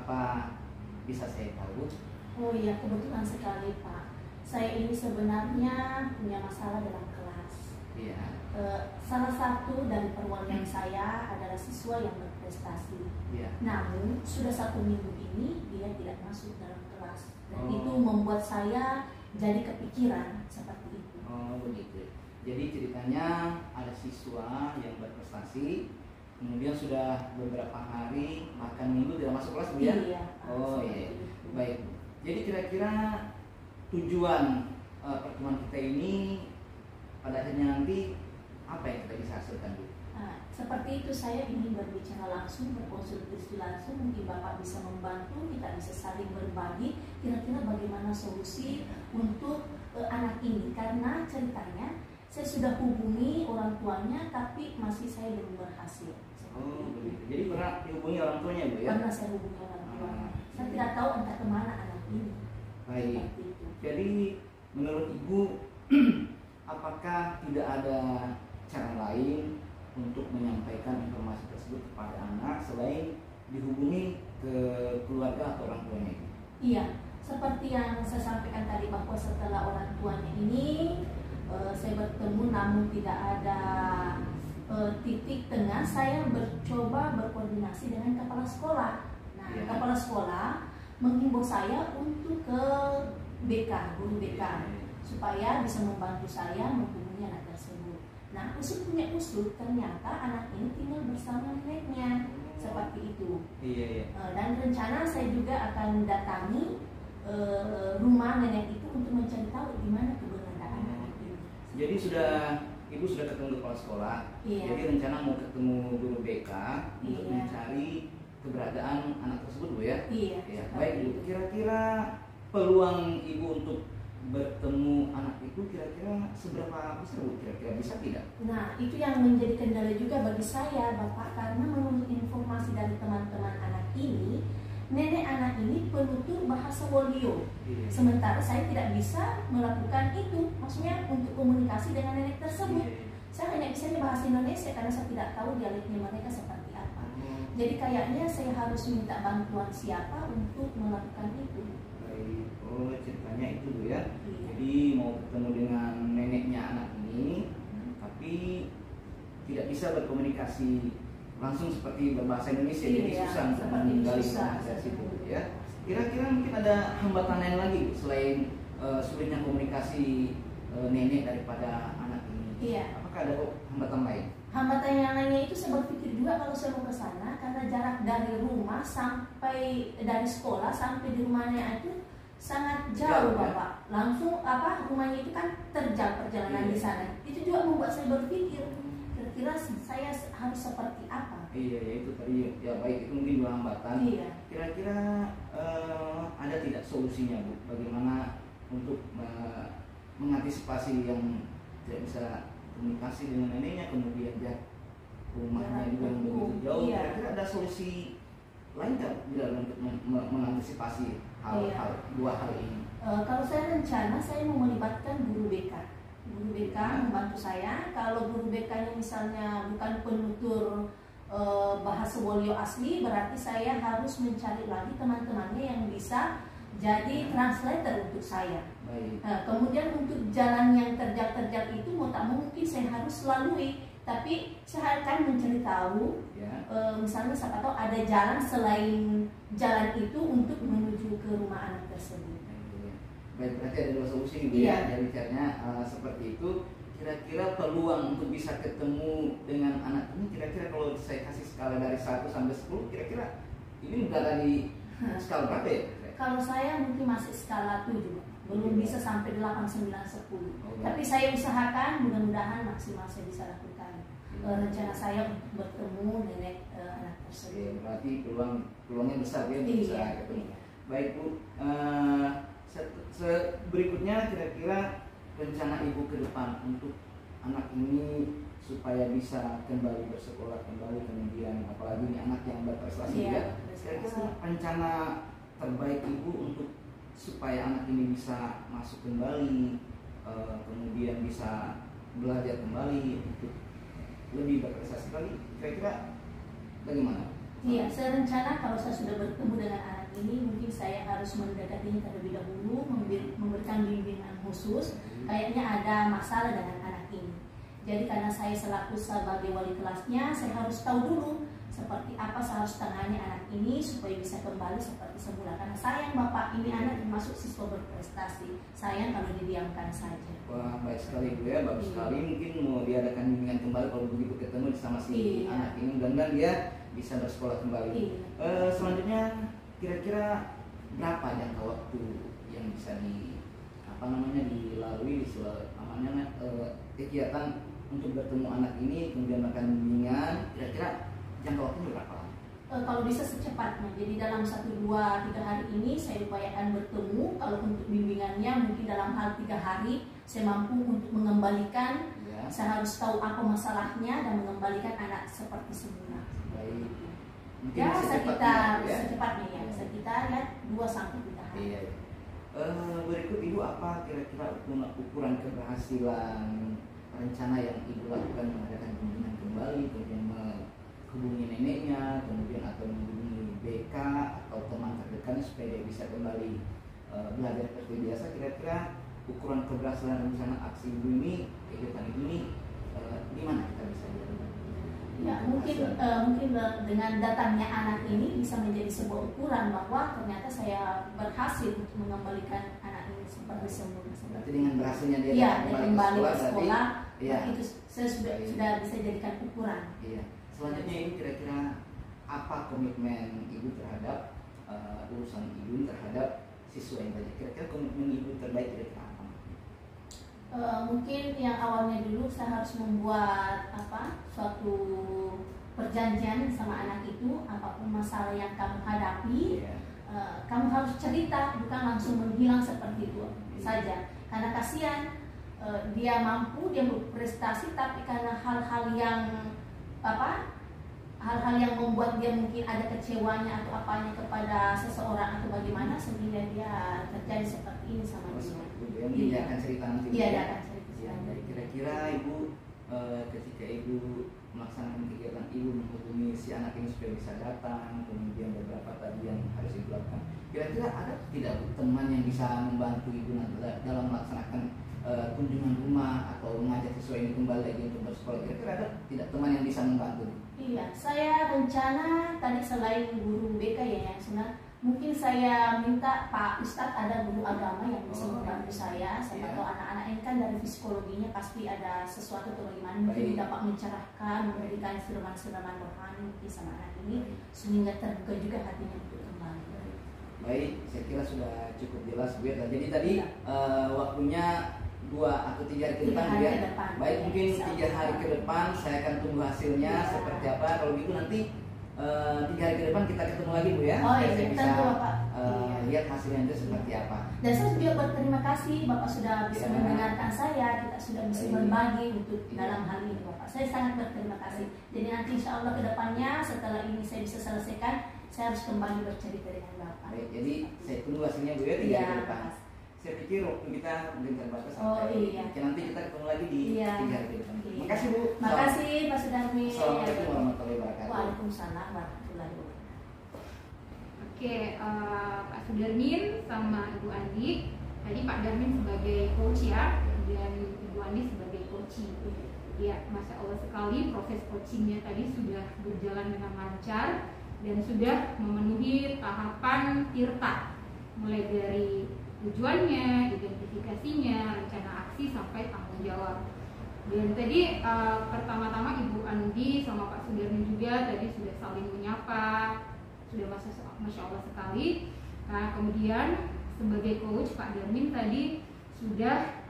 Apa bisa saya tahu? Oh iya, kebetulan sekali Pak. Saya ini sebenarnya punya masalah dalam kelas. Iya. Salah satu dari perwakilan saya adalah siswa yang berprestasi. Iya. Namun sudah 1 minggu ini dia tidak masuk dalam kelas, dan Oh. itu membuat saya jadi kepikiran seperti itu. Oh begitu. Jadi ceritanya ada siswa yang berprestasi, kemudian sudah beberapa hari bahkan minggu tidak masuk kelas, Bu ya? Iya. Oh seperti iya. itu. Baik, Bu. Jadi kira-kira tujuan pertemuan kita ini pada akhirnya nanti apa yang kita bisa hasilkan, Bu? Nah, seperti itu, saya ingin berbicara langsung, berkonsultasi langsung. Mungkin Bapak bisa membantu, kita bisa saling berbagi kira-kira bagaimana solusi untuk anak ini. Karena ceritanya saya sudah hubungi orang tuanya, tapi masih saya belum berhasil. Oh begitu. Jadi pernah dihubungi orang tuanya, Bu ya? Pernah saya hubungi orang tuanya. Saya iya. tidak tahu entah kemana anak ini. Baik. Seperti itu. Jadi menurut Ibu apakah tidak ada cara lain untuk menyampaikan informasi tersebut kepada anak selain dihubungi ke keluarga atau orang tuanya itu? Iya, seperti yang saya sampaikan tadi bahwa setelah orang tuanya ini saya bertemu namun tidak ada titik tengah, saya mencoba berkoordinasi dengan kepala sekolah. Nah, Iya. kepala sekolah menghimbau saya untuk ke BK, guru BK, supaya bisa membantu saya menghubungi anak tersebut. Nah, usut punya usut, ternyata anak ini tinggal bersama neneknya, seperti itu. Iya, iya. Dan rencana saya juga akan datangi rumah nenek itu untuk mencari tahu di mana keberadaan anak ini. Jadi Ibu sudah ketemu kepala sekolah. Iya. Jadi rencana mau ketemu guru BK untuk Iya. mencari keberadaan anak tersebut, Bu ya? Iya. Ya, seperti baik Bu. itu. Kira-kira peluang Ibu untuk bertemu anak itu kira-kira seberapa besar, Bu? Kira-kira bisa tidak? Nah, itu yang menjadi kendala juga bagi saya, Bapak, karena menurut informasi dari teman-teman anak ini, nenek anak ini penutur bahasa Wolio. Iya. Sementara saya tidak bisa melakukan itu, maksudnya untuk komunikasi dengan nenek tersebut. Iya. Saya hanya bisa bahasa Indonesia karena saya tidak tahu dialeknya mereka seperti apa. Oh, Jadi kayaknya saya harus minta bantuan siapa untuk melakukan itu. baik. Oh, ceritanya itu, Bu ya. Iya. Jadi mau ketemu dengan neneknya anak ini, tapi tidak bisa berkomunikasi langsung seperti berbahasa Indonesia, jadi Iya, susah untuk seperti menggali susah, informasi dari situ, seperti ya. Kira-kira mungkin ada hambatan lain lagi, Bu, selain sulitnya komunikasi nenek daripada anak ini. Iya. Apakah ada hambatan lain? Hambatan yang lainnya itu saya berpikir juga kalau saya mau ke sana, karena jarak dari rumah sampai dari sekolah sampai di rumahnya itu sangat jauh, Jauh, ya? Bapak. Langsung rumahnya itu kan terjal perjalanan Iya. di sana. Itu juga membuat saya berpikir kira-kira saya harus seperti apa. Iya, ya itu tadi ya, baik, itu mungkin dua hambatan. Iya. Kira-kira ada tidak solusinya, Bu? Bagaimana untuk mengantisipasi yang tidak bisa komunikasi dengan neneknya, kemudian dia rumahnya juga yang begitu jauh. Iya. Kira-kira ada solusi lain nggak dalam untuk mengantisipasi hal-hal dua hal ini? Kalau saya rencana saya mau melibatkan guru BK. Guru BK membantu saya. Kalau guru BK-nya misalnya bukan penutur bahasa Wolio asli, berarti saya harus mencari lagi teman-temannya yang bisa jadi translator untuk saya. Baik. Nah, kemudian untuk jalan yang terjal-terjal itu mau tak mau mungkin saya harus lalui, tapi saya akan mencari tahu Ya. misalnya siapa tahu ada jalan selain jalan itu untuk menuju ke rumah anak tersebut. Baik, berarti ada dua solusi nih, Bu, Iya. ya. Jadi caranya seperti itu. Kira-kira peluang untuk bisa ketemu dengan anak ini, kira-kira kalau saya kasih skala dari 1 sampai 10, kira-kira ini berada di skala berapa ya? Kalau saya mungkin masih skala 7, belum bisa sampai 8, 9, 10. Oh, Tapi saya usahakan mudah-mudahan maksimal saya bisa lakukan. Iya. Rencana saya untuk bertemu nenek anak Oke, tersebut. berarti peluangnya besar ya untuk bisa Iya. ketemu. Baik, Bu. Berikutnya kira-kira rencana Ibu ke depan untuk anak ini supaya bisa kembali bersekolah kembali, kemudian apalagi ini anak yang berprestasi, Iya, ya. berprestasi. Kira-kira rencana terbaik Ibu untuk supaya anak ini bisa masuk kembali, kemudian bisa belajar kembali untuk lebih berprestasi lagi, kira-kira bagaimana? Iya, saya rencana kalau saya sudah bertemu dengan anak ini, mungkin saya harus mendekatinya terlebih dahulu, memberikan bimbingan khusus. Kayaknya ada masalah dengan anak ini. Jadi karena saya selaku sebagai wali kelasnya, saya harus tahu dulu seperti apa saya harus tangani anak ini supaya bisa kembali seperti semula. Karena sayang Bapak, ini anak termasuk siswa berprestasi. Sayang kalau didiamkan saja. Wah, baik sekali Bu ya, bagus sekali. Mungkin mau diadakan bimbingan kembali kalau begitu ketemu sama si anak ini, mudah-mudahan dia bisa bersekolah kembali. Selanjutnya kira-kira berapa jangka waktu yang bisa dilalui kegiatan untuk bertemu anak ini kemudian makan bimbingan, kira-kira jangka waktunya berapa lama? Kalau bisa secepatnya, jadi dalam 1, 2, 3 hari ini saya upayakan bertemu. Kalau untuk bimbingannya mungkin dalam hal 3 hari saya mampu untuk mengembalikan. Saya harus tahu apa masalahnya dan mengembalikan anak seperti semula. Baik. Mungkin Ya, sekitar ya? secepatnya ya, sekitar ya 2 sampai 3 hari. Iya. Berikut Ibu apa kira-kira ukuran keberhasilan rencana yang Ibu lakukan mengadakan bimbingan kembali, kemudian menghubungi neneknya, kemudian atau menghubungi BK atau teman terdekatnya supaya dia bisa kembali belajar seperti biasa. Kira-kira ukuran keberhasilan rencana aksi Ibu ini, kegiatan ini di mana kita bisa lihat? Ya, mungkin dengan datangnya anak ini bisa menjadi sebuah ukuran bahwa ternyata saya berhasil untuk mengembalikan anak ini seperti semula. Berarti dengan berhasilnya dia kembali ke sekolah, ya, itu saya sudah bisa jadikan ukuran. Iya. Selanjutnya ini kira-kira apa komitmen Ibu terhadap urusan Ibu terhadap siswa yang tadi? Kira-kira komitmen Ibu terbaik kira-kira apa? Mungkin yang awalnya dulu saya harus membuat suatu perjanjian sama anak itu, apapun masalah yang kamu hadapi, kamu harus cerita, bukan langsung menghilang seperti itu saja. Karena kasihan dia mampu, dia berprestasi, tapi karena hal-hal yang membuat dia mungkin ada kecewanya atau apanya kepada seseorang atau bagaimana, sehingga dia terjadi seperti ini sama dia. Dia akan cerita nanti. Iya, dia akan cerita. Ya, kira-kira Ibu ketika Ibu melaksanakan kegiatan Ibu menghubungi si anak ini supaya bisa datang, kemudian beberapa tadi yang harus Ibu lakukan, kira-kira ada tidak Bu teman yang bisa membantu Ibu dalam melaksanakan kunjungan rumah atau mengajak siswa ini kembali lagi untuk bersekolah? Kira-kira ada tidak teman yang bisa membantu? Iya, saya rencana tadi selain guru BK ya, mungkin saya minta Pak Ustadz, ada guru agama yang bisa membantu saya. Siapa tahu anak-anak ini kan dari psikologinya pasti ada sesuatu atau bagaimana, mungkin dapat mencerahkan, memberikan firman-firman rohani mungkin sama anak ini, sehingga terbuka juga hatinya untuk kembali. Baik, saya kira sudah cukup jelas Bu ya. Jadi tadi waktunya 2 atau 3 hari ke depan ya. Baik, mungkin 3 hari ke depan saya akan tunggu hasilnya seperti apa. Kalau gitu nanti 3 hari ke depan kita ketemu lagi Bu ya. Saya bisa lihat hasilnya itu seperti apa. Dan saya juga berterima kasih Bapak sudah bisa mendengarkan saya, kita sudah bisa berbagi untuk dalam hal ini Bapak. Saya sangat berterima kasih. Jadi nanti insya Allah ke depannya setelah ini saya bisa selesaikan, saya harus kembali bercerita dengan Bapak. Baik, jadi saya tunggu hasilnya Bu ya 3 hari ke depan. Saya pikir waktu kita mungkin terbatas sampai nanti kita ketemu lagi di 3 hari ke depan. Makasih Bu. Makasih Pak Sudarmin. Assalamualaikum warahmatullahi wabarakatuh. Waalaikumsalam warahmatullahi wabarakatuh. Oke, Pak Sudarmin sama Ibu Andi. Tadi Pak Darmin sebagai coach ya, dan Ibu Andi sebagai coaching. Ya, Masya Allah sekali proses coachingnya tadi sudah berjalan dengan lancar dan sudah memenuhi tahapan tirta, mulai dari tujuannya, identifikasinya, rencana aksi sampai tanggung jawab. Dan tadi pertama-tama Ibu Andi sama Pak Sudarmin juga tadi sudah saling menyapa, sudah Masya Allah sekali. Nah kemudian sebagai coach Pak Darmin tadi sudah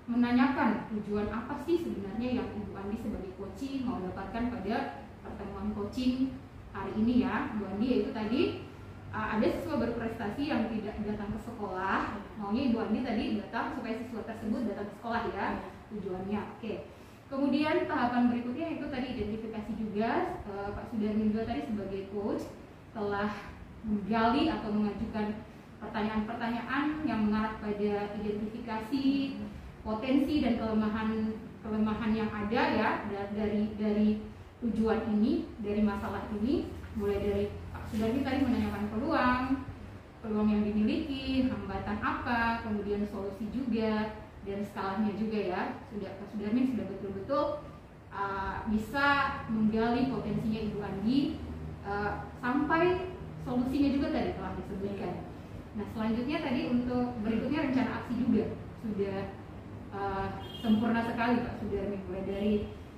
menanyakan tujuan apa sih sebenarnya yang Ibu Andi sebagai coaching mau dapatkan pada pertemuan coaching hari ini ya Bu Andi, yaitu tadi ada siswa berprestasi yang tidak datang ke sekolah, maunya Ibu Andi tadi datang supaya siswa tersebut datang ke sekolah ya tujuannya. Oke. Kemudian tahapan berikutnya itu tadi identifikasi juga. Pak Sudarmin juga tadi sebagai coach telah menggali atau mengajukan pertanyaan-pertanyaan yang mengarah pada identifikasi potensi dan kelemahan yang ada ya dari tujuan ini, dari masalah ini, mulai dari Pak Sudarmin tadi menanyakan peluang yang dimiliki, hambatan apa, kemudian solusi juga, dan skalanya juga ya. Pak Sudarmin sudah betul-betul bisa menggali potensinya Ibu Andi sampai solusinya juga tadi telah disebutkan. Nah, selanjutnya tadi untuk berikutnya rencana aksi juga sudah sempurna sekali Pak Sudarmin, mulai dari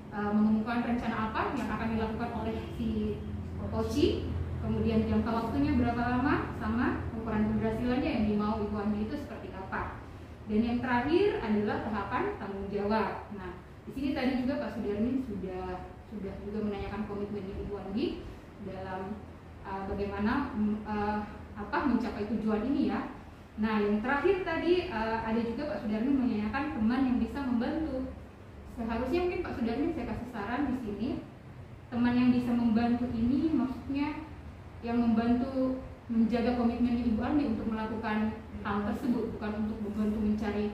mengumumkan rencana apa yang akan dilakukan oleh si coaching, kemudian jangka waktunya berapa lama, sama ukuran keberhasilannya yang dimau Ibu Andi itu seperti apa. Dan yang terakhir adalah tahapan tanggung jawab. Nah, di sini tadi juga Pak Sudarmin sudah juga menanyakan komitmen Ibu Andi dalam bagaimana mencapai tujuan ini ya. Nah, yang terakhir tadi ada juga Pak Sudarmin menanyakan teman yang bisa membantu. Seharusnya mungkin Pak Sudarmin saya kasih saran di sini, teman yang bisa membantu ini maksudnya yang membantu menjaga komitmen Ibu Andi untuk melakukan hal tersebut, bukan untuk membantu mencari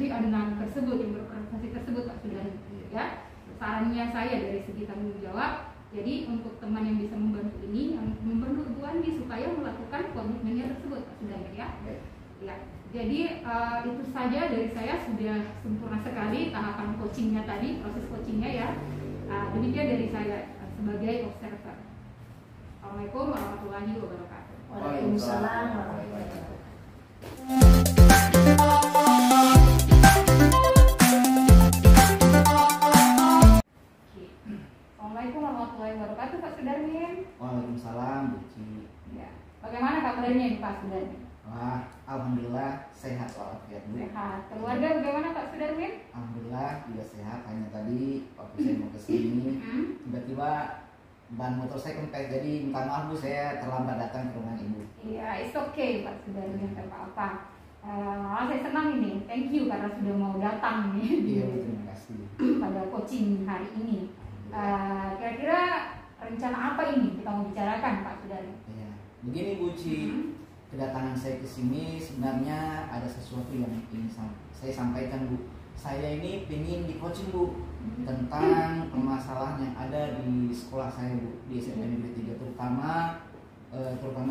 anak tersebut yang berprestasi tersebut Pak Sudarmin. Ya, sarannya saya dari segi tanggung jawab. Jadi untuk teman yang bisa membantu ini, yang membantu Ibu Andi supaya melakukan komitmennya tersebut Pak Sudarmin ya. Ya, jadi itu saja dari saya, sudah sempurna sekali tahapan coachingnya tadi, proses coachingnya ya. Demikian dari saya sebagai observer. Assalamualaikum warahmatullahi wabarakatuh. Waalaikumsalam warahmatullahi wabarakatuh. Assalamualaikum warahmatullahi wabarakatuh Pak Sudarmin. Waalaikumsalam Bu Ci. Ya. Bagaimana kabarnya Pak Sudarmin? Wah, alhamdulillah sehat walafiat Bu. Sehat. Keluarga bagaimana Pak Sudarmin? Alhamdulillah juga sehat. Hanya tadi waktu saya mau kesini tiba-tiba ban motor saya kempes, jadi minta maaf Bu, saya terlambat datang ke rumah Ibu. Iya, it's okay Pak Sudarmin, tidak apa-apa. Malah saya senang ini, thank you karena sudah mau datang nih. Iya Bu, terima kasih. Pada coaching hari ini. Kira-kira rencana apa ini kita mau bicarakan Pak Sudarmin? Iya, begini Bu Ci. Kedatangan saya ke sini sebenarnya ada sesuatu yang ingin saya sampaikan Bu. Saya ini ingin di coaching Bu tentang permasalahan yang ada di sekolah saya Bu, di SMP Negeri 3, terutama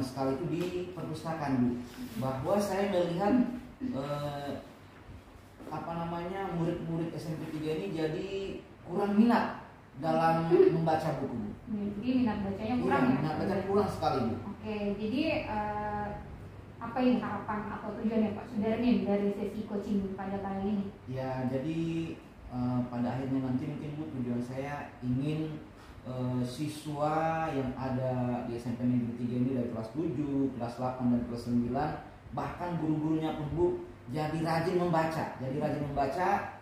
sekali itu di perpustakaan Bu. Bahwa saya melihat murid-murid SMP 3 ini jadi kurang minat dalam membaca buku Bu. Jadi minat bacanya kurang ya? Minat baca kurang sekali Bu. Oke, jadi apa ini harapan atau tujuannya Pak Sudarmin dari sesi coaching pada kali ini? Ya, jadi pada akhirnya nanti mungkin Bu, tujuan saya ingin siswa yang ada di SMP Negeri 3 ini dari kelas 7, kelas 8, dan kelas 9, bahkan guru-gurunya pun Bu, jadi rajin membaca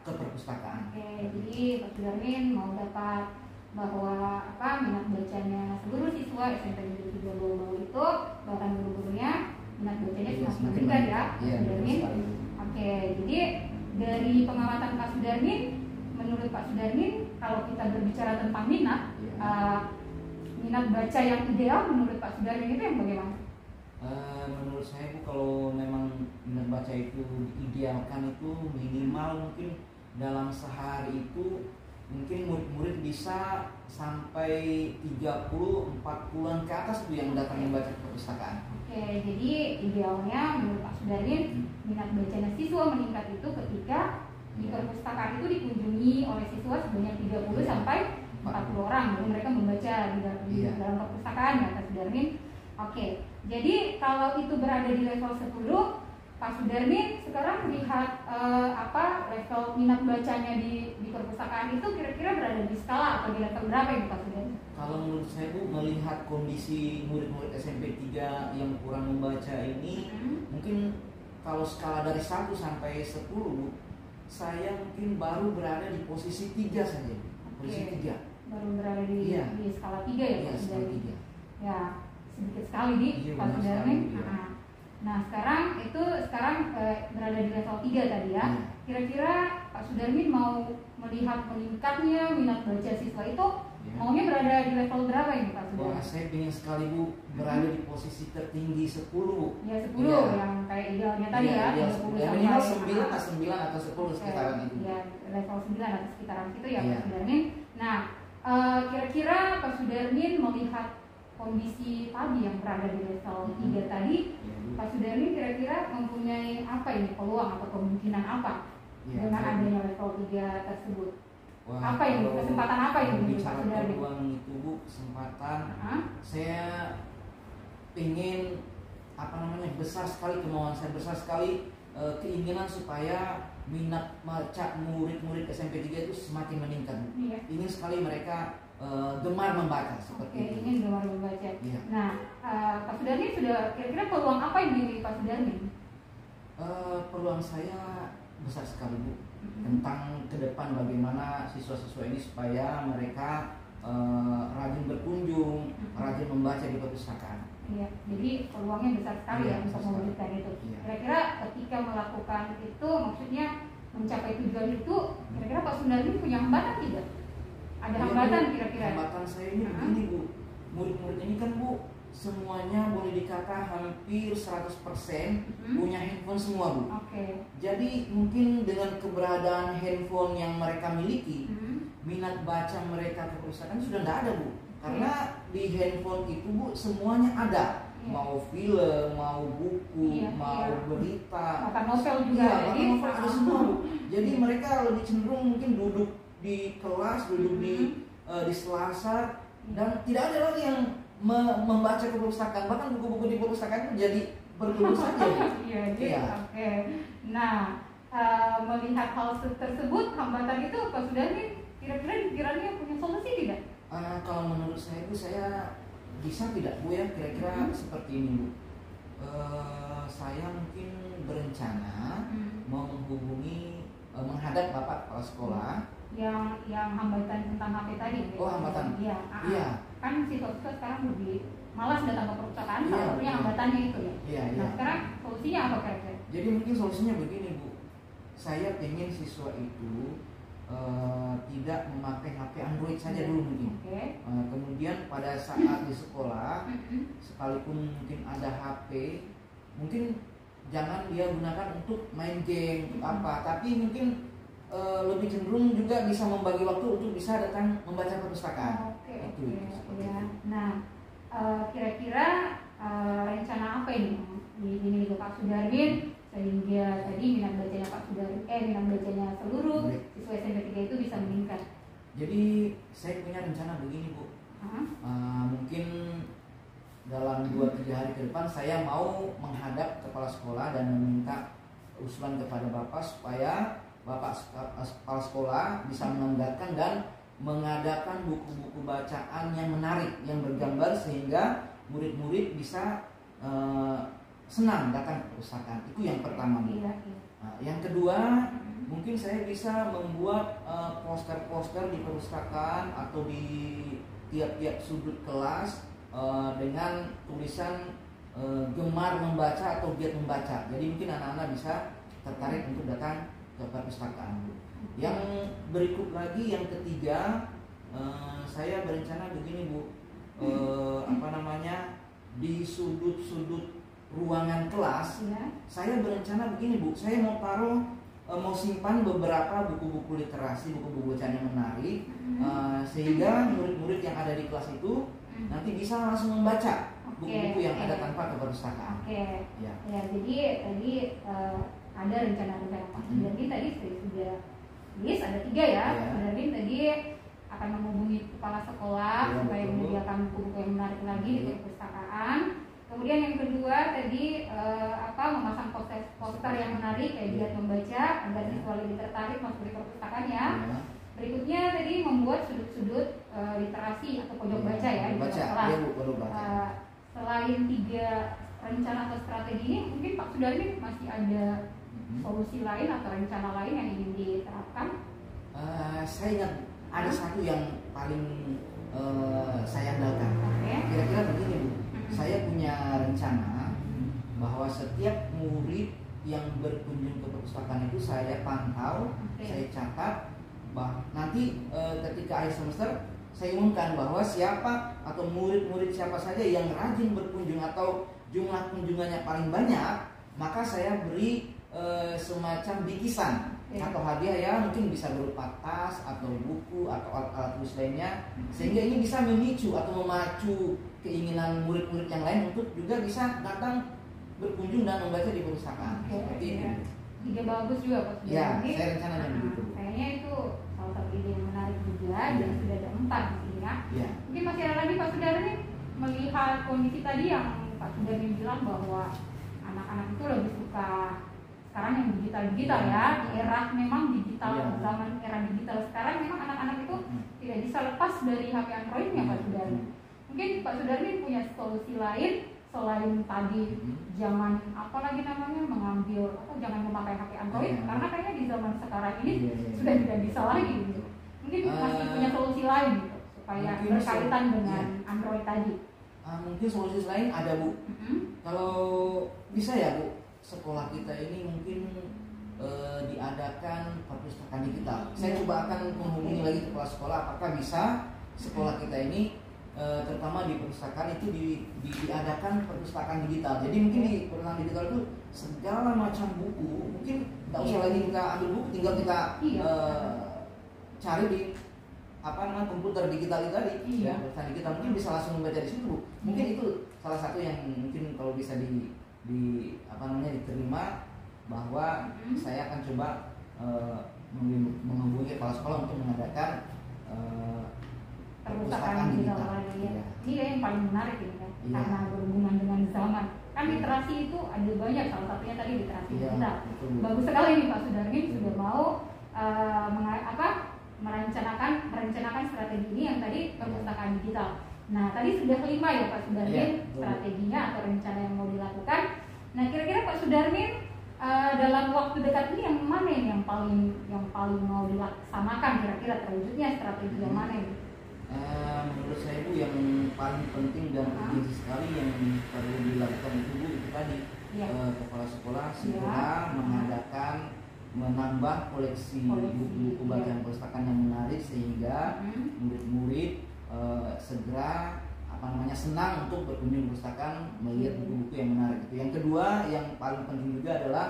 ke perpustakaan. Oke, jadi Pak Sudarmin mau dapat bahwa minat bacanya seluruh siswa SMP Negeri 3 Bau itu, bahkan guru-gurunya minat bacanya semakin meningkat ya Pak Sudarmin. Oke, jadi dari pengamatan Pak Sudarmin, menurut Pak Sudarmin kalau kita berbicara tentang minat, minat baca yang ideal menurut Pak Sudarmin itu yang bagaimana? Menurut saya Bu, kalau memang minat baca itu diidealkan itu minimal mungkin dalam sehari itu mungkin murid-murid bisa sampai 30-40an ke atas Bu yang datang membaca ke perpustakaan. Oke, jadi idealnya menurut Pak Sudarmin minat bacanya siswa meningkat itu ketika di perpustakaan itu dikunjungi oleh siswa sebanyak 30 sampai 40 orang, jadi mereka membaca di dalam perpustakaan ya Pak Sudarmin. Oke, jadi kalau itu berada di level 10, Pak Sudarmin sekarang melihat level minat bacanya di perpustakaan itu kira-kira berada di skala atau di level berapa ini Pak Sudarmin? Kalau menurut saya Bu, melihat kondisi murid-murid SMP 3 yang kurang membaca ini, mungkin kalau skala dari 1 sampai 10 Bu, saya mungkin baru berada di posisi 3 saja. Posisi 3. Baru berada di skala 3 ya Pak Sudarmin? Ya, sedikit sekali di Pak Sudarmin. Nah, sekarang berada di level 3 tadi ya. Kira-kira Pak Sudarmin mau melihat meningkatnya minat baca siswa itu, maunya berada di level berapa ini Pak Sudarmin? Wah, saya ingin sekali Bu berada di posisi tertinggi 10 Bu. Ya 10 yang kayak idealnya tadi ya 30 sampai 9 atau 10 sekitaran itu. Ya, level 9 atau sekitaran itu ya Pak Sudarmin. Nah, kira-kira Pak Sudarmin melihat kondisi tadi yang berada di level 3 tadi, Pak Sudarmin kira-kira mempunyai apa ini peluang atau kemungkinan apa dengan adanya level 3 tersebut? Wah, Apa ini kesempatan apa ini Pak bicara Sudarmin? peluang itu Bu, kesempatan saya ingin besar sekali, kemauan saya besar sekali, keinginan supaya minat baca murid-murid SMP 3 itu semakin meningkat. Iya. Ingin sekali mereka gemar membaca seperti itu. Ingin gemar membaca. Iya. Nah, Pak Sudarmin sudah kira-kira peluang apa yang dimiliki Pak Sudarmin? Peluang saya besar sekali Bu, tentang ke depan bagaimana siswa-siswa ini supaya mereka rajin berkunjung, rajin membaca di perpustakaan. Iya, jadi peluangnya besar sekali Iya, ya untuk besar sekali. mewujudkan itu. Iya. Kira-kira ketika melakukan itu, maksudnya mencapai tujuan itu, kira-kira Pak Sudarmin punya hambatan tidak? Ada Iya, hambatan Bu. kira-kira? Hambatan saya ini begini Bu, murid-murid ini kan Bu, semuanya boleh dikata hampir 100% punya handphone semua Bu. Oke. Jadi mungkin dengan keberadaan handphone yang mereka miliki, minat baca mereka ke perpustakaan sudah tidak ada Bu. Karena di handphone itu Bu semuanya ada, mau film, mau buku, mau berita, bahkan novel juga ada. Bahkan novel ada semua Bu. Jadi mereka lebih cenderung mungkin duduk di kelas, duduk di selasar, dan tidak ada lagi yang membaca ke perpustakaan. Bahkan buku-buku di perpustakaan itu jadi berguru saja. Iya. Oke. Nah, melihat hal tersebut, hambatan itu Pak Sudarmin kira-kira punya solusi tidak? Kalau menurut saya itu saya bisa tidak Bu ya, kira-kira seperti ini Bu. Saya mungkin berencana mau menghadap Bapak Kepala Sekolah yang hambatan tentang HP tadi. Oh, hambatan. Iya. Iya. Kan siswa-siswa sekarang lebih malas datang ke perpustakaan, Iya, salah satunya hambatannya itu ya. Iya. Nah, sekarang solusinya apa kira-kira? Jadi mungkin solusinya begini Bu. Saya ingin siswa itu tidak memakai HP Android saja dulu mungkin. Kemudian pada saat di sekolah, sekalipun mungkin ada HP, mungkin jangan dia gunakan untuk main game, untuk apa. Tapi mungkin lebih cenderung juga bisa membagi waktu untuk bisa datang membaca perpustakaan. Oke. Nah, kira-kira rencana apa ini dimiliki Pak Sudarmin sehingga tadi minat bacanya Pak Sudarmin, minat bacanya seluruh siswa SMP 3 itu bisa meningkat? Jadi saya punya rencana begini Bu. Mungkin dalam 2-3 hari ke depan saya mau menghadap kepala sekolah dan meminta usulan kepada Bapak supaya Bapak kepala sekolah bisa menanggalkan dan mengadakan buku-buku bacaan yang menarik, yang bergambar sehingga murid-murid bisa senang datang ke perpustakaan. Itu yang pertama. Yang kedua, mungkin saya bisa membuat poster-poster di perpustakaan atau di tiap-tiap sudut kelas dengan tulisan gemar membaca atau giat membaca. Jadi mungkin anak-anak bisa tertarik untuk datang ke perpustakaan. Yang berikut lagi, yang ketiga, saya berencana begini Bu, di sudut-sudut ruangan kelas, saya berencana begini Bu, saya mau taruh, mau simpan beberapa buku-buku literasi, buku-buku bacaan yang menarik, sehingga murid-murid yang ada di kelas itu nanti bisa langsung membaca buku-buku yang ada tanpa ke perpustakaan. Ya, jadi tadi ada rencana-rencana Pak Sudarmin tadi sudah list ada 3 ya. Sudarmin tadi akan menghubungi kepala sekolah supaya menyediakan buku-buku yang menarik lagi di perpustakaan. Kemudian yang kedua tadi memasang poster yang menarik kayak giat membaca agar siswa lebih tertarik masuk di perpustakaan ya. Berikutnya tadi membuat sudut-sudut literasi atau pojok baca ya di kelas. Selain 3 rencana atau strategi ini, mungkin Pak Sudarmin masih ada solusi lain atau rencana lain yang ingin diterapkan? Saya ingat ada satu yang paling saya andalkan. Kira-kira begini Bu, saya punya rencana bahwa setiap murid yang berkunjung ke perpustakaan itu saya pantau, saya catat, nanti ketika akhir semester saya umumkan bahwa siapa atau murid-murid siapa saja yang rajin berkunjung atau jumlah kunjungannya paling banyak, maka saya beri semacam bikisan atau hadiah ya mungkin bisa berupa tas atau buku atau alat-alat tulis lainnya, sehingga ini bisa memicu atau memacu keinginan murid-murid yang lain untuk juga bisa datang berkunjung dan membaca di perpustakaan. Seperti itu. Ide bagus juga Pak Sudarmin. Ya, saya rencananya begitu. Kayaknya itu salah satu ide yang menarik juga, dan sudah ada 4 di sini ya. Mungkin masih ada lagi Pak Sudarmin, melihat kondisi tadi yang Pak Sudarmin bilang bahwa anak-anak itu lebih suka sekarang yang digital ya, di era memang digital, zaman era digital sekarang memang anak-anak itu tidak bisa lepas dari HP Androidnya Pak Sudarmin. Mungkin Pak Sudarmin punya solusi lain selain tadi jangan apa lagi namanya mengambil atau jangan memakai HP Android, karena kayaknya di zaman sekarang ini sudah tidak bisa lagi gitu. Mungkin masih punya solusi lain gitu supaya berkaitan dengan Android tadi. Mungkin solusi lain ada Bu. Kalau bisa ya Bu, sekolah kita ini mungkin diadakan perpustakaan digital. Saya coba akan menghubungi lagi kepala sekolah apakah bisa sekolah kita ini terutama di perpustakaan itu diadakan perpustakaan digital. Jadi mungkin di perpustakaan digital itu segala macam buku, mungkin tidak usah lagi kita ambil buku, tinggal kita cari di komputer digital itu tadi, ya, perpustakaan digital mungkin bisa langsung membaca di situ. Mungkin itu salah satu yang mungkin kalau bisa diterima, bahwa saya akan coba menghubungi kepala sekolah untuk mengadakan perpustakaan digital. Ini yang paling menarik ini kan, karena berhubungan dengan zaman. Kan literasi itu ada banyak, salah satunya tadi literasi digital. Bagus sekali nih Pak Sudarmin sudah mau merencanakan strategi ini yang tadi perpustakaan digital. Nah tadi sudah 5 ya Pak Sudarmin strateginya atau rencana yang mau dilakukan. Nah kira-kira Pak Sudarmin dalam waktu dekat ini yang mana yang paling mau dilaksanakan, kira-kira terwujudnya strategi yang mana ini? Menurut saya Bu, yang paling penting dan urgent sekali yang perlu dilakukan itu Bu, itu tadi kepala sekolah segera menambah koleksi buku-buku bacaan perpustakaan yang menarik, sehingga murid-murid segera senang untuk berkunjung ke perpustakaan melihat buku-buku yang menarik itu. Yang kedua yang paling penting juga adalah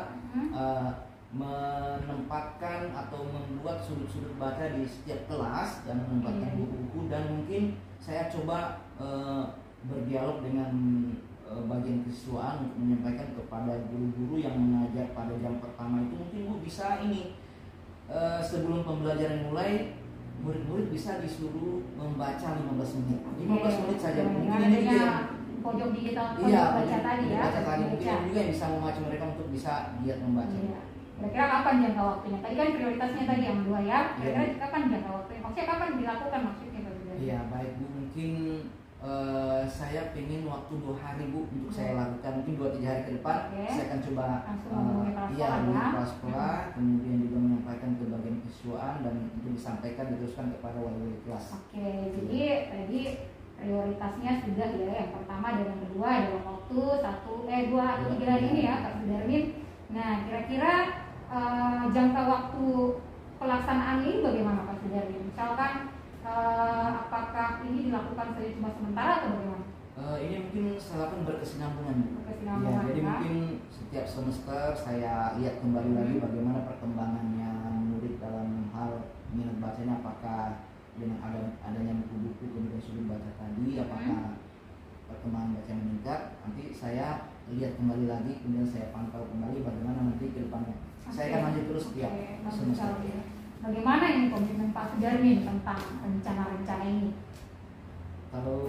menempatkan atau membuat sudut-sudut baca di setiap kelas dan menempatkan buku-buku, dan mungkin saya coba berdialog dengan bagian kesiswaan untuk menyampaikan kepada guru-guru yang mengajar pada jam pertama itu, mungkin Bu bisa ini sebelum pembelajaran mulai murid-murid bisa disuruh membaca 15 menit saja. Mungkin ini juga pojok digital baca tadi ya. Baca tadi mungkin juga yang bisa memacu mereka untuk bisa giat membaca. Kira-kira kapan jangka waktunya? Tadi kan prioritasnya tadi yang 2 ya. Kira-kira kapan jangka waktunya? Maksudnya kapan dilakukan maksudnya Pak Sudarmin? Iya baik Bu, mungkin saya pengen waktu 2 hari Bu untuk saya lakukan, mungkin 2-3 hari ke depan. Saya akan coba kepala sekolah, kemudian juga menyampaikan ke bagian kesiswaan dan itu disampaikan diteruskan kepada wali kelas. Jadi tadi prioritasnya sudah ya, yang pertama dan yang kedua dalam waktu 2 atau 3 hari ini ya Pak Sudarmin. Nah kira-kira jangka waktu pelaksanaan ini bagaimana Pak Sudarmin? Misalkan apakah ini dilakukan saja cuma sementara atau bagaimana? Ini mungkin saya lakukan berkesinambungan. Jadi mungkin setiap semester saya lihat kembali lagi bagaimana perkembangannya murid dalam hal minat bacanya, apakah dengan adanya buku-buku kemudian sudut baca tadi, apakah perkembangan baca meningkat. Nanti saya lihat kembali lagi, kemudian saya pantau kembali bagaimana nanti ke depannya. Saya akan lanjut terus setiap semester. Bagaimana ini komitmen Pak Sudarmin tentang rencana-rencana ini? Kalau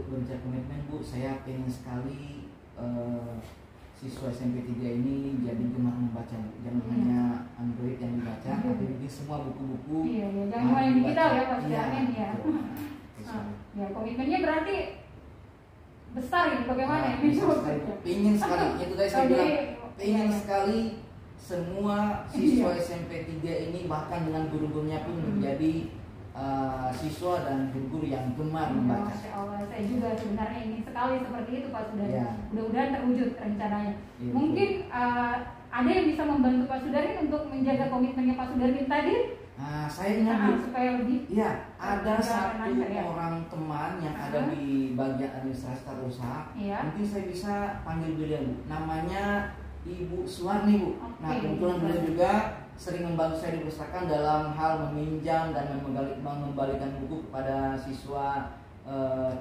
berencana komitmen Bu, saya pengen sekali siswa SMP 3 ini jadi gemar membaca. Jangan hanya Android yang dibaca, tapi di semua buku-buku. Jangan cuma yang digital ya Pak Sudarmin ya. Ya komitmennya berarti besar ini, bagaimana? Ingin sekali, itu tadi saya bilang, ingin sekali semua siswa SMP 3 ini bahkan dengan guru-gurunya pun menjadi siswa dan guru-guru yang gemar membaca. Masya Allah, saya juga sebenarnya ingin sekali seperti itu Pak Sudarmin. Mudah-mudahan terwujud rencananya. Mungkin ada yang bisa membantu Pak Sudarmin untuk menjaga komitmennya Pak Sudarmin tadi? Saya ingat supaya lebih. Ada satu orang teman yang ada di bagian administrasi tata usaha. Mungkin saya bisa panggil beliau Bu. Namanya Ibu Suwarni Bu. Nah kebetulan beliau juga sering membantu saya di perpustakaan dalam hal meminjam dan mengembalikan buku kepada siswa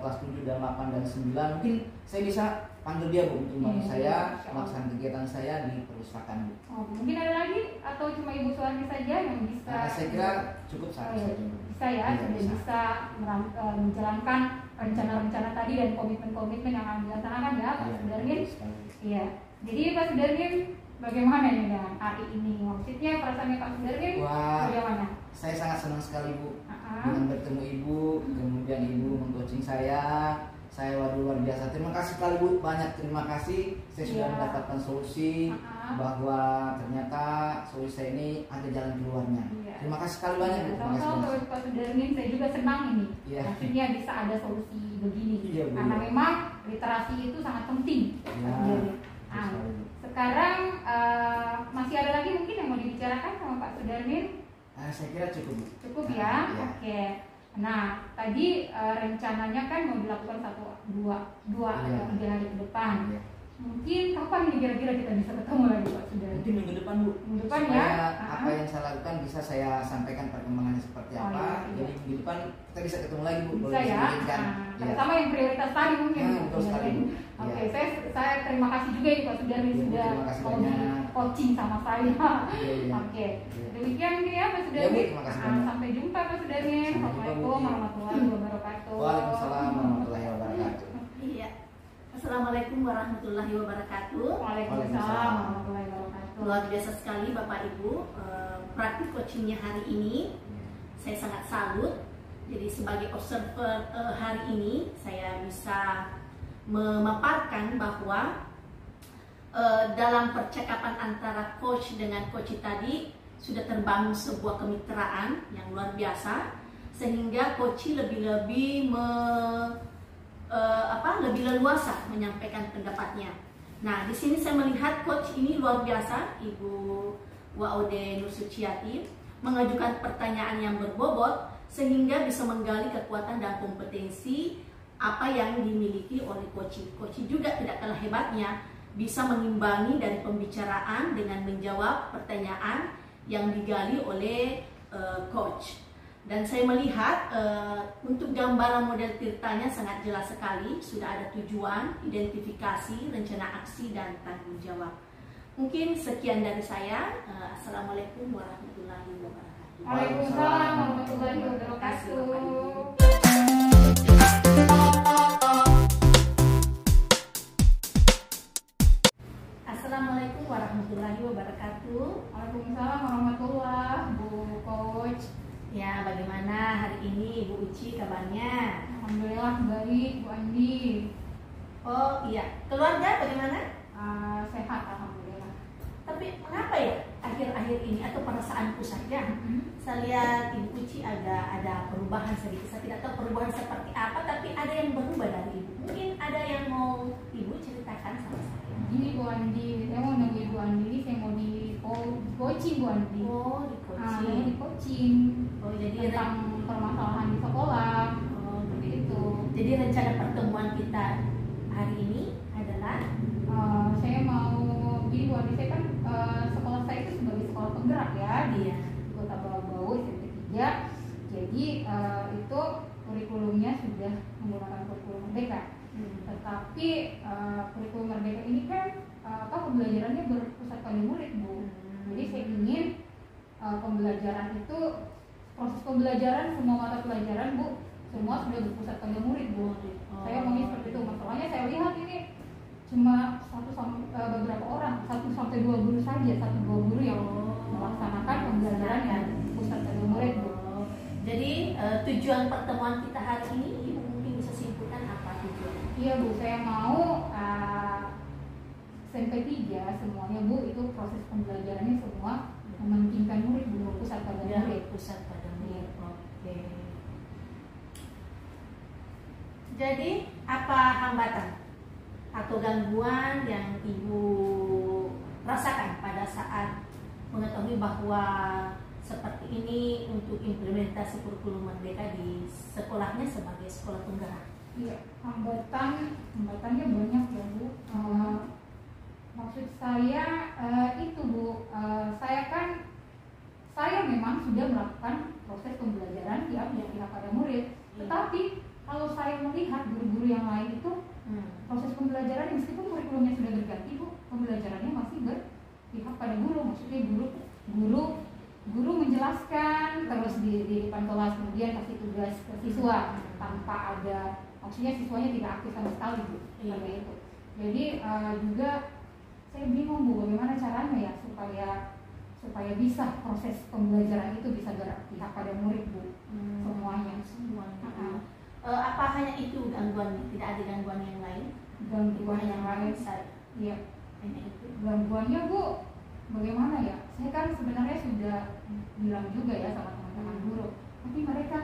kelas 7 dan 8 dan 9. Mungkin saya bisa panggil dia Bu untuk membantu saya melaksanakan kegiatan saya di perpustakaan Bu. Oh, mungkin ada lagi atau cuma Ibu Suwarni saja yang bisa? Saya kira cukup satu saja. Bisa ya, sudah bisa menjalankan rencana-rencana tadi dan komitmen-komitmen yang akan dilaksanakan ya Pak Sudarmin. Iya. Jadi Pak Sudarmin, bagaimana nih dengan hari ini? Maksudnya perasaannya Pak Sudarmin bagaimana? Saya sangat senang sekali Bu dengan bertemu Ibu, kemudian Ibu meng-coaching saya waduh luar biasa. Terima kasih sekali Bu, banyak terima kasih. Saya sudah mendapatkan solusi bahwa ternyata solusi saya ini ada jalan keluarnya. Terima kasih sekali banyak Bu. Sama-sama Pak Sudarmin, saya juga senang ini. Maksudnya bisa ada solusi begini. Karena memang literasi itu sangat penting. Sekarang masih ada lagi mungkin yang mau dibicarakan sama Pak Sudarmin? Saya kira cukup. Cukup ya? Oke. Nah, tadi rencananya kan mau dilakukan 2 atau 3 hari ke depan. Mungkin kapan nih kira-kira kita bisa ketemu lagi Pak Sudarmin? Mungkin minggu depan Bu. Minggu depan supaya ya? apa yang saya lakukan bisa saya sampaikan perkembangannya seperti apa. Jadi minggu depan kita bisa ketemu lagi Bu. Bisa ya? Sama yang prioritas tadi mungkin. Betul sekali Bu. Oke, saya terima kasih juga ya Pak Sudarmin sudah mau di coaching sama saya. Oke, demikian mungkin ya Pak Sudarmin. Sampai jumpa Pak Sudarmin. Assalamualaikum warahmatullahi wabarakatuh. Waalaikumsalam warahmatullahi wabarakatuh. Iya. Assalamualaikum warahmatullahi wabarakatuh. Waalaikumsalam warahmatullahi wabarakatuh. Luar biasa sekali Bapak Ibu, praktik coachingnya hari ini saya sangat salut. Jadi sebagai observer hari ini saya bisa memaparkan bahwa dalam percakapan antara coach dengan coach tadi sudah terbangun sebuah kemitraan yang luar biasa, sehingga coach lebih lebih leluasa menyampaikan pendapatnya. Nah, di sini saya melihat coach ini luar biasa, Ibu Waode Nursuciati, mengajukan pertanyaan yang berbobot sehingga bisa menggali kekuatan dan kompetensi apa yang dimiliki oleh coach. Coach juga tidak kalah hebatnya bisa mengimbangi dari pembicaraan dengan menjawab pertanyaan yang digali oleh coach. Dan saya melihat untuk gambaran model Tirtanya sangat jelas sekali, sudah ada tujuan, identifikasi, rencana aksi, dan tanggung jawab. Mungkin sekian dari saya. Assalamualaikum warahmatullahi wabarakatuh. Waalaikumsalam warahmatullahi wabarakatuh. Assalamualaikum warahmatullahi wabarakatuh. Waalaikumsalam warahmatullahi Bu Coach. Ya, bagaimana hari ini Ibu Uci kabarnya? Alhamdulillah baik Bu Andi. Oh iya, keluarga bagaimana? Sehat alhamdulillah. Tapi mengapa ya akhir-akhir ini atau perasaanku saja saya lihat Ibu Uci ada perubahan sedikit. Saya tidak tahu perubahan seperti apa, tapi ada yang berubah dari Ibu. Mungkin ada yang mau Ibu ceritakan sama saya. Ini Bu Andi, saya mau nunggu Bu Andi ini, saya mau di coaching Bu Andi. Oh, di coaching. Saya di coaching. Oh, jadi tentang permasalahan di sekolah. Oh, begitu. Jadi rencana pertemuan kita hari ini adalah saya mau gini Bu Andi, saya kan sekolah saya itu sebagai sekolah penggerak ya di Kota Bau SMP 3. Jadi itu kurikulumnya sudah menggunakan kurikulum Merdeka. Tetapi kurikulum Merdeka ini kan pembelajarannya berpusat pada murid Bu. Jadi saya ingin pembelajaran itu, proses pembelajaran semua mata pelajaran Bu, semua sudah berpusat pada murid Bu. Saya maunya seperti itu. Masalahnya saya lihat ini cuma beberapa orang, 1 sampai 2 guru saja, 1-2 guru yang melaksanakan pembelajaran yang pusat pada murid Bu. Jadi tujuan pertemuan kita hari ini Ibu mungkin bisa simpulkan apa tujuannya? Iya Bu, saya mau SMP 3 semuanya Bu, itu proses pembelajarannya semua mementingkan murid Bu, pusat pada murid. Pusat pada murid. Oke. Jadi apa hambatan atau gangguan yang Ibu rasakan pada saat mengetahui bahwa seperti ini untuk implementasi kurikulum Merdeka di sekolahnya sebagai sekolah penggerak? Iya, hambatannya banyak ya Bu. Maksud saya itu Bu, saya kan saya memang sudah melakukan proses pembelajaran yang berpihak pada murid. Tetapi kalau saya melihat guru-guru yang lain itu proses pembelajaran meskipun kurikulumnya sudah berganti, Bu, pembelajarannya masih berpihak pada guru. Maksudnya guru menjelaskan terus di depan kelas, kemudian kasih tugas ke siswa tanpa ada, maksudnya siswanya tidak aktif sama sekali, Bu. Seperti itu. Jadi juga saya bingung, Bu, bagaimana caranya ya supaya bisa proses pembelajaran itu bisa berpihak pada murid, Bu. Semuanya. Apa hanya itu gangguan? Tidak ada gangguan yang lain? Gangguan yang lain, iya. Hanya itu. Gangguannya, Bu, bagaimana ya? Saya kan sebenarnya sudah bilang juga ya sama teman-teman guru, tapi mereka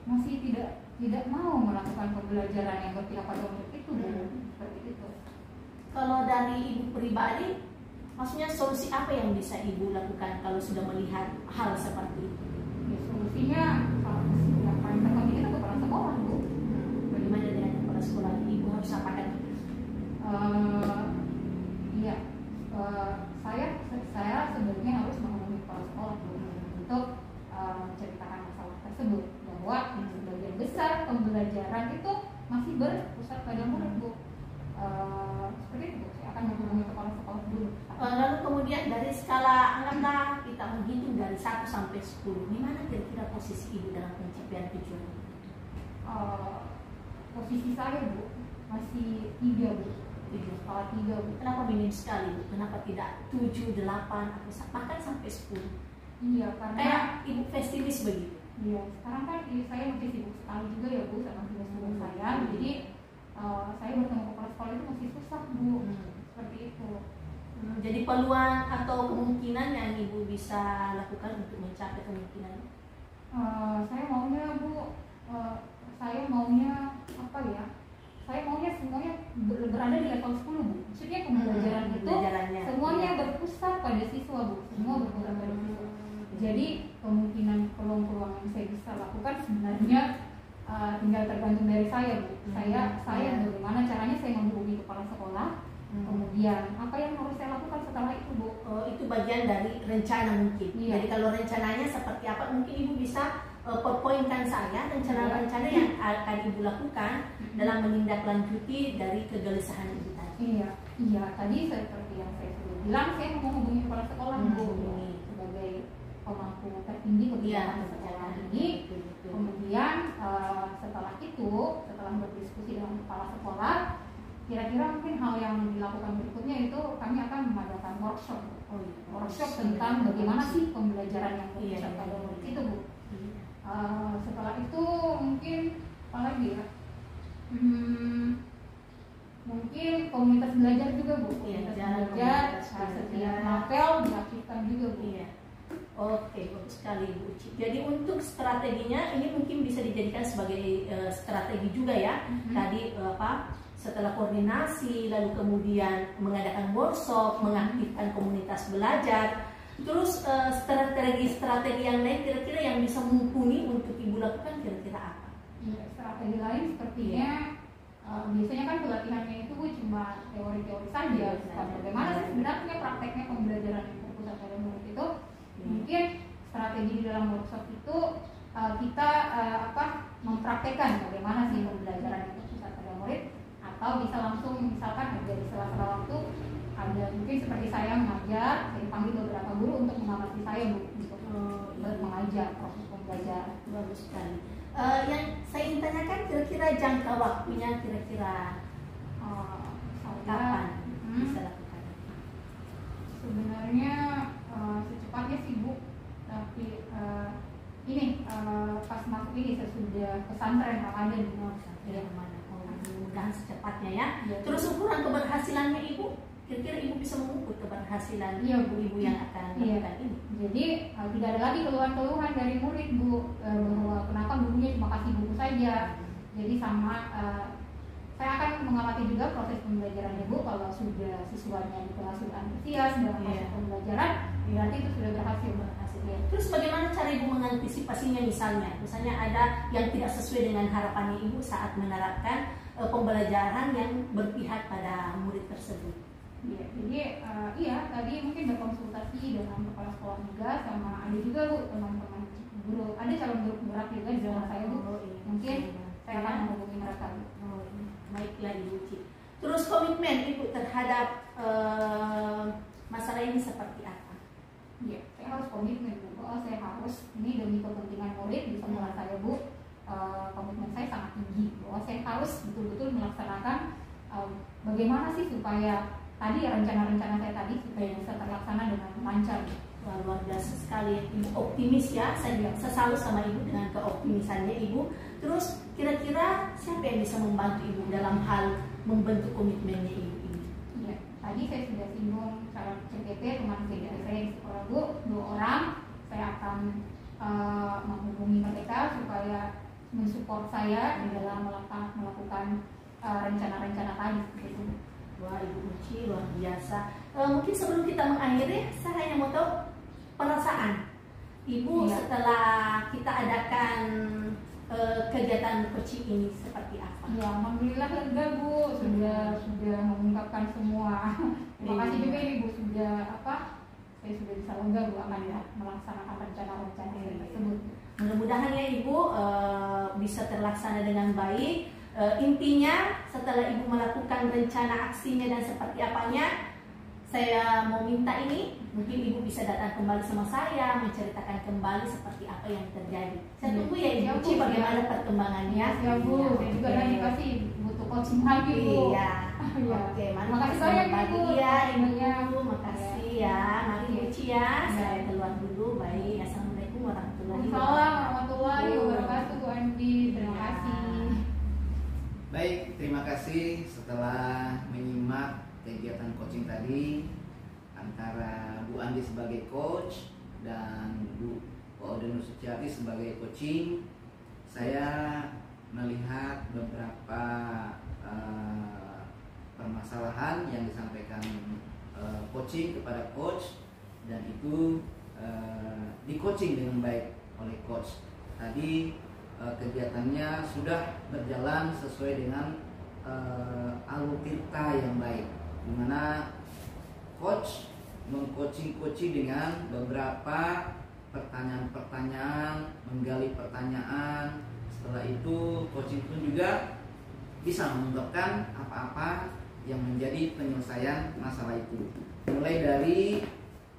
masih tidak mau melakukan pembelajaran yang berpihak pada murid itu, Bu. Seperti itu. Kalau dari Ibu pribadi, maksudnya solusi apa yang bisa Ibu lakukan kalau sudah melihat hal seperti itu? Ya, solusinya yang paling terpenting itu kepala sekolah, Bu. Bagaimana dengan kepala sekolah? Ibu harus apakan? Iya, saya sebenarnya harus menghubungi kepala sekolah, Bu, untuk menceritakan masalah tersebut, bahwa sebagian besar pembelajaran itu masih berpusat pada murid, Bu. Seperti itu, saya akan menghubungi kepala sekolah dulu. Lalu kemudian dari skala, anggaplah kita menghitung dari 1 sampai 10, di mana kira-kira posisi Ibu dalam pencapaian tujuan? Posisi saya, Bu, masih 3, Bu. 7, skala 3, Bu. Kenapa minim sekali, Bu? Kenapa tidak 7, 8, atau bahkan sampai 10? Iya, karena Kayak Ibu pesimis begitu. iya, sekarang kan saya masih sibuk sekali juga ya, Bu, sama tugas-tugas saya. Jadi saya bertemu kepala sekolah itu masih susah, Bu. Seperti itu. Jadi peluang atau kemungkinan yang Ibu bisa lakukan untuk mencapai kemungkinan? Saya maunya, Bu, saya maunya apa ya? Saya maunya semuanya berada di level 10, Bu. Maksudnya pembelajaran itu semuanya berpusat pada siswa, Bu. Semua berpusat pada siswa. Jadi kemungkinan peluang-peluang yang saya bisa lakukan sebenarnya tinggal tergantung dari saya, Bu. Saya bagaimana caranya saya menghubungi kepala sekolah. Kemudian apa yang harus saya lakukan setelah itu, Bu? Itu bagian dari rencana mungkin. Iya. Jadi kalau rencananya seperti apa, mungkin Ibu bisa poinkan saya rencana-rencana yang akan Ibu lakukan dalam menindaklanjuti dari kegelisahan Ibu tadi. Iya. Tadi seperti yang saya sudah bilang, saya mau menghubungi kepala sekolah, Bu, sebagai pemangku tertinggi kebijakan sekolah ini. Kemudian setelah berdiskusi dengan kepala sekolah, kira-kira mungkin hal yang dilakukan berikutnya itu kami akan mengadakan workshop tentang bagaimana sih pembelajaran yang berpusat pada murid itu, Bu. Setelah itu mungkin apa lagi ya? Mungkin komunitas belajar juga, Bu. Komunitas belajar setiap mapel diaktifkan juga, Bu. Oke, bagus sekali, Bu Uci. Jadi untuk strateginya ini mungkin bisa dijadikan sebagai strategi juga ya. Tadi setelah koordinasi, lalu kemudian mengadakan workshop, mengaktifkan komunitas belajar. Terus strategi yang lain kira-kira yang bisa mumpuni untuk Ibu lakukan kira-kira apa? Strategi lain sepertinya biasanya kan pelatihannya itu cuma teori-teori saja. Bagaimana sih sebenarnya prakteknya pembelajaran yang berpusat pada murid itu? Mungkin strategi di dalam workshop itu kita mempraktekkan bagaimana sih pembelajaran yang berpusat pada murid, atau bisa langsung misalkan ada di sela-sela waktu ada mungkin seperti saya mengajar, saya dipanggil beberapa guru untuk mengamati saya, Bu, untuk mengajar proses pembelajaran. Bagus sekali. Yang saya ingin tanyakan kira-kira jangka waktunya kira-kira kapan bisa lakukan? Sebenarnya secepatnya sih, Bu, tapi ini pas masuk ini sesudah pesantren Ramadan di mana? Mudah-mudahan secepatnya ya. Terus ukuran keberhasilannya Ibu, kira-kira Ibu bisa mengukur keberhasilan ibu-ibu yang akan melakukan ini? Jadi tidak ada lagi keluhan-keluhan dari murid, Bu, bahwa kenapa gurunya cuma kasih buku saja. Jadi sama saya akan mengamati juga proses pembelajaran Ibu. Kalau sudah siswanya di kelas sudah antusias dalam proses pembelajaran, berarti itu sudah berhasil. Terus bagaimana cara Ibu mengantisipasinya misalnya ada yang tidak sesuai dengan harapannya Ibu saat menerapkan pembelajaran yang berpihak pada murid tersebut? Jadi iya tadi mungkin berkonsultasi dengan kepala sekolah juga, sama ada juga Bu teman-teman guru, ada calon guru penggerak juga di dalam saya Bu. Mungkin saya akan menghubungi mereka Bu. Baiklah Ibu Uci. Terus komitmen Ibu terhadap masalah ini seperti apa? Ya, saya harus komitmen Bu. Saya harus, ini demi kepentingan murid di sekolah saya Bu. Komitmen saya sangat tinggi bahwa saya harus betul-betul melaksanakan bagaimana sih supaya tadi rencana-rencana saya tadi supaya bisa terlaksana dengan lancar. Wah, luar biasa sekali Ibu, optimis ya. Saya salut sama Ibu dengan keoptimisannya Ibu. Terus kira-kira siapa yang bisa membantu Ibu dalam hal membentuk komitmennya Ibu ini? Ya, tadi saya sudah singgung cara CTP teman saya di sekolah Bu, 2 orang. Saya akan menghubungi mereka supaya mensupport saya di dalam melakukan rencana-rencana tadi gitu. Wah Ibu Uci luar biasa. Mungkin sebelum kita mengakhiri, saya hanya mau tahu perasaan Ibu setelah kita adakan kegiatan coaching ini seperti apa? Ya, alhamdulillah lega Bu, sudah mengungkapkan semua. Terima kasih juga Ibu sudah saya sudah bisa lega Bu akan melaksanakan rencana-rencana tersebut. Mudah-mudahan ya Ibu bisa terlaksana dengan baik. Intinya setelah Ibu melakukan rencana aksinya dan seperti apanya, saya mau minta ini, mungkin Ibu bisa datang kembali sama saya, menceritakan kembali seperti apa yang terjadi. Saya tunggu ya Ibu Uci bagaimana perkembangannya. Ya Bu, saya juga nanti pasti butuh coaching lagi Bu. Iya. Oke, mari makasih banyak pagi Bu. ya Ibu, makasih ya. Mari Ibu Uci ya, saya keluar dulu. Baik, assalamualaikum warahmatullahi wabarakatuh. Waalaikumsalam warahmatullahi wabarakatuh Bu Andi, terima kasih. Baik, terima kasih setelah menyimak kegiatan coaching tadi antara Bu Andi sebagai coach dan Bu Odenus Suciati sebagai coaching. Saya melihat beberapa permasalahan yang disampaikan coaching kepada coach, dan itu di coaching dengan baik oleh coach. Tadi kegiatannya sudah berjalan sesuai dengan alur cerita yang baik, di mana coach mengcoaching dengan beberapa pertanyaan-pertanyaan, menggali pertanyaan. Setelah itu coaching pun juga bisa mengungkapkan apa-apa yang menjadi penyelesaian masalah itu. Mulai dari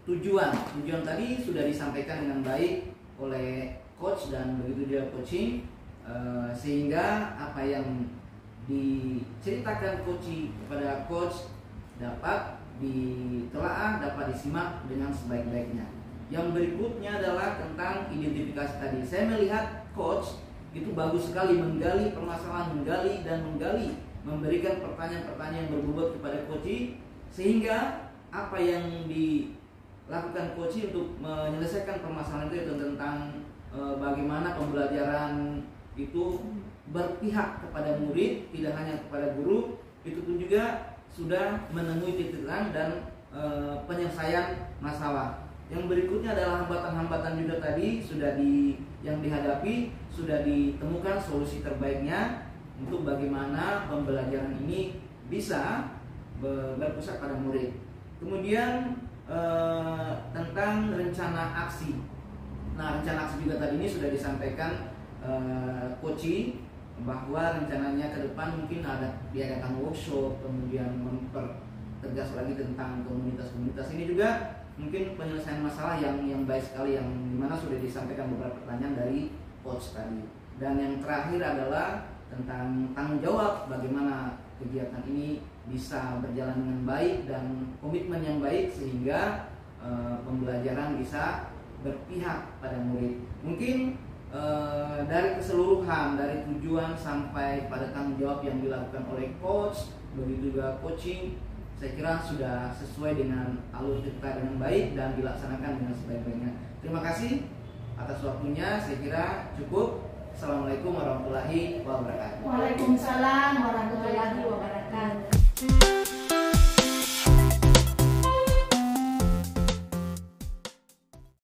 tujuan tadi sudah disampaikan dengan baik oleh coach dan begitu dia coaching, sehingga apa yang diceritakan coaching kepada coach dapat ditelaah, dapat disimak dengan sebaik-baiknya. Yang berikutnya adalah tentang identifikasi tadi. Saya melihat coach itu bagus sekali menggali permasalahan, menggali, memberikan pertanyaan-pertanyaan yang berbobot kepada coach, sehingga apa yang dilakukan coach untuk menyelesaikan permasalahan itu tentang bagaimana pembelajaran itu berpihak kepada murid, tidak hanya kepada guru. Itu pun juga sudah menemui titik terang dan penyelesaian masalah. Yang berikutnya adalah hambatan-hambatan juga tadi yang dihadapi, sudah ditemukan solusi terbaiknya untuk bagaimana pembelajaran ini bisa berpusat pada murid. Kemudian tentang rencana aksi. Nah, rencana aksi juga tadi ini sudah disampaikan coaching bahwa rencananya ke depan mungkin diadakan workshop, kemudian mempertegas lagi tentang komunitas-komunitas ini juga mungkin penyelesaian masalah yang baik sekali, yang dimana sudah disampaikan beberapa pertanyaan dari coach tadi. Dan yang terakhir adalah tentang tanggung jawab, bagaimana kegiatan ini bisa berjalan dengan baik dan komitmen yang baik sehingga pembelajaran bisa berpihak pada murid. Mungkin dari keseluruhan, dari tujuan sampai pada tanggung jawab yang dilakukan oleh coach, begitu juga coaching, saya kira sudah sesuai dengan alur cerita dengan baik dan dilaksanakan dengan sebaik-baiknya. Terima kasih atas waktunya, saya kira cukup. Assalamualaikum warahmatullahi wabarakatuh. Waalaikumsalam warahmatullahi